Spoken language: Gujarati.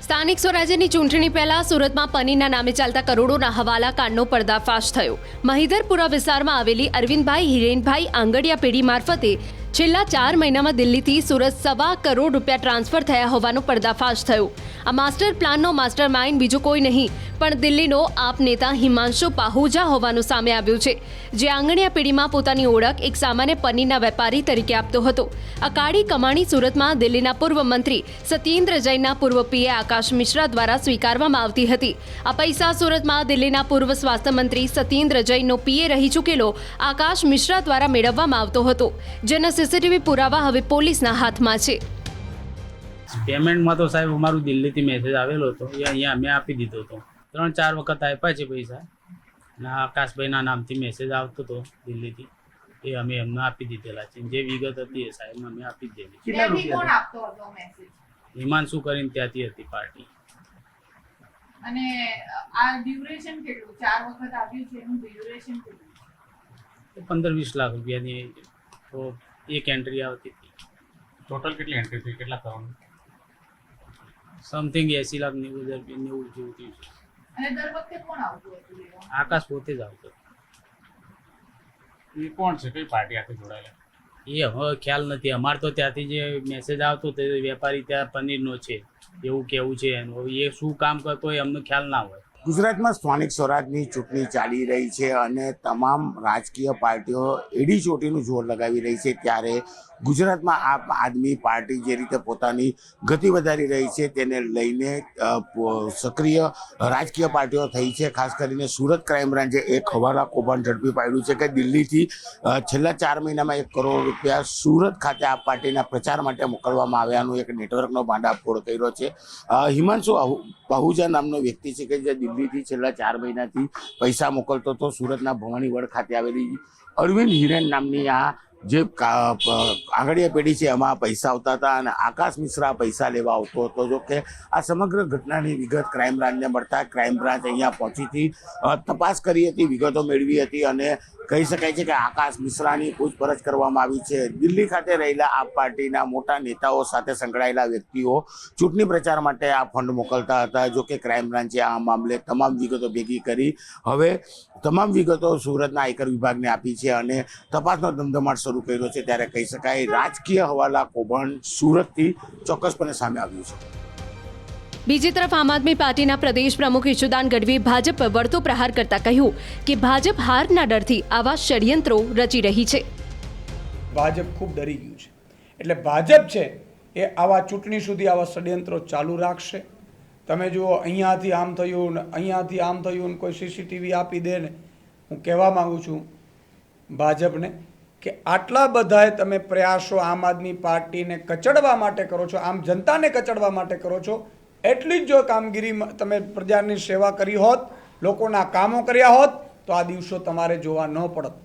સ્થાનિક સ્વરાજ્યની ચૂંટણી પહેલા સુરતમાં પનીરના નામે ચાલતા કરોડોના હવાલા કાંડનો પર્દાફાશ થયો। મહિધરપુરા વિસ્તારમાં આવેલી અરવિંદભાઈ હિરેનભાઈ આંગડિયા પેઢી મારફતે છેલ્લા 4 મહિનામાં દિલ્હીથી સુરત ₹1.25 કરોડ ટ્રાન્સફર થયા હોવાનો પર્દાફાશ થયો। આ માસ્ટર પ્લાનનો માસ્ટર માઇન્ડ બીજો કોઈ નહીં પણ દિલ્હીનો આપ નેતા હિમાંશુ પાહુજા હોવાનું સામે આવ્યું છે, જે આંગડિયા પેઢીમાં પોતાની ઓળખ એક સામાન્ય પનીરના વેપારી તરીકે આપતો હતો। આ કાળી કમાણી સુરતમાં દિલ્હીના પૂર્વ મંત્રી સત્યેન્દ્ર જૈનના પૂર્વ પીએ આકાશ મિશ્રા દ્વારા સ્વીકારવામાં આવતી હતી। આ પૈસા સુરતમાં દિલ્હીના પૂર્વ સ્વાસ્થ્ય મંત્રી સત્યેન્દ્ર જૈનનો પીએ રહી ચૂકેલો આકાશ મિશ્રા દ્વારા મેળવવામાં આવતો હતો, જેના સીસીટીવી પુરાવા હવે પોલીસના હાથમાં છે। પેમેન્ટમાં તો સાહેબ અમારું દિલ્હીથી મેસેજ આવેલો હતો, એ અહીંયા અમે આપી દીધો હતો। 3-4 વખત આપ્યા છે પૈસા, અને આકાશભાઈના નામથી મેસેજ આવતો હતો દિલ્હીથી, એ અમે એમને આપી દીધેલા છે। જે વિગત હતી એ સાહેબ અમે આપી દીધેલી છે। કોણ આપતો હતો મેસેજ? હિમાંશુ કરીને ત્યાંથી હતી પાર્ટી। અને આ ડ્યુરેશન કેટલું? 4 વખત આવ્યું છે એનું ડ્યુરેશન કેટલું? 15-20 લાખ રૂપિયાની તો એક એન્ટ્રી આવતી હતી। ટોટલ કેટલી એન્ટ્રી થઈ, કેટલા કરવાનું? સમથિંગ 80 લાખ 90,000 જેવું થયું છે। અને દર વખતે કોણ આવતું હતું લેવા? આકાશ પોતે જ આવતો। એ કોણ છે, કઈ પાર્ટી આખી જોડાયેલા? એ હવે ખ્યાલ નથી, અમારે તો ત્યાંથી જે મેસેજ આવતો તે વેપારી ત્યાં પનીરનો છે એવું કેવું છે એનું। હવે એ શું કામ કરતો હોય અમને ખ્યાલ ના હોય। ગુજરાતમાં સ્થાનિક સ્વરાજની ચૂંટણી ચાલી રહી છે અને તમામ રાજકીય પાર્ટીઓ એડી ચોટીનું જોર લગાવી રહી છે, ત્યારે ગુજરાતમાં આમ આદમી પાર્ટી જે રીતે પોતાની ગતિ વધારી રહી છે તેને લઈને સક્રિય રાજકીય પાર્ટીઓ થઈ છે। ખાસ કરીને સુરત ક્રાઇમ બ્રાન્ચે એક હવાલા કૌભાંડ ઝડપી પાડ્યું છે કે દિલ્હીથી છેલ્લા 4 મહિનામાં ₹1 કરોડ સુરત ખાતે આ પાર્ટીના પ્રચાર માટે મોકલવામાં આવ્યાનું એક નેટવર્કનો ભાંડાફોડ કર્યો છે। હિમાંશુ પાહુજા નામનો વ્યક્તિ છે કે જે દિલ્હીથી છેલ્લા 4 મહિનાથી પૈસા મોકલતો હતો। સુરતના ભવાનીવડ ખાતે આવેલી અરવિંદ હિરેન નામની આ જે આંગડિયા પેઢી છે એમાં પૈસા આવતા હતા અને આકાશ મિશ્રા પૈસા લેવા આવતો હતો। જો કે આ સમગ્ર ઘટનાની વિગત ક્રાઇમ બ્રાન્ચને મળતા ક્રાઇમ બ્રાન્ચ અહીંયા પહોંચીથી તપાસ કરી હતી, વિગતો મેળવી હતી અને કહી શકાય છે કે આકાશ મિશ્રાની પૂછપરછ કરવામાં આવી છે। દિલ્હી ખાતે રહેલા આ પાર્ટીના મોટા નેતાઓ સાથે સંકળાયેલા વ્યક્તિઓ ચૂંટણી પ્રચાર માટે આ ફંડ મોકલતા હતા। જો કે ક્રાઇમ બ્રાન્ચે આ મામલે તમામ વિગતો ભેગી કરી હવે તમામ વિગતો સુરતના આયકર વિભાગને આપી છે અને તપાસનો ધમધમાટ શરૂ કર્યો છે। ત્યારે કહી શકાય રાજકીય હવાલા કૌભાંડ સુરતથી ચોક્કસપણે સામે આવ્યું છે। બીજી તરફ આમ આદમી પાર્ટીના પ્રદેશ પ્રમુખ ઈશુદાન ગઢવીએ ભાજપ પર વળતો પ્રહાર કરતા કહ્યું કે ભાજપ હારના ડરથી આવા ષડયંત્રો રચી રહી છે। ભાજપ ખૂબ ડરી ગયું છે, એટલે ભાજપ છે એ આવા ચૂંટણી સુધી આવા ષડયંત્રો ચાલુ રાખશે। તમે જુઓ, અહીંયાથી આમ થયું ને અહીંયાથી આમ થયું ને કોઈ સીસીટીવી આપી દે ને। હું કહેવા માગું છું ભાજપને કે આટલા બધાએ તમે પ્રયાસો આમ આદમી પાર્ટીને કચડવા માટે કરો છો, આમ જનતાને કચડવા માટે કરો છો, એટલી જ જો કામગીરી તમે પ્રજાની સેવા કરી હોત, લોકોના કામો કર્યા હોત તો આ દિવસો તમારે જોવા ન પડત।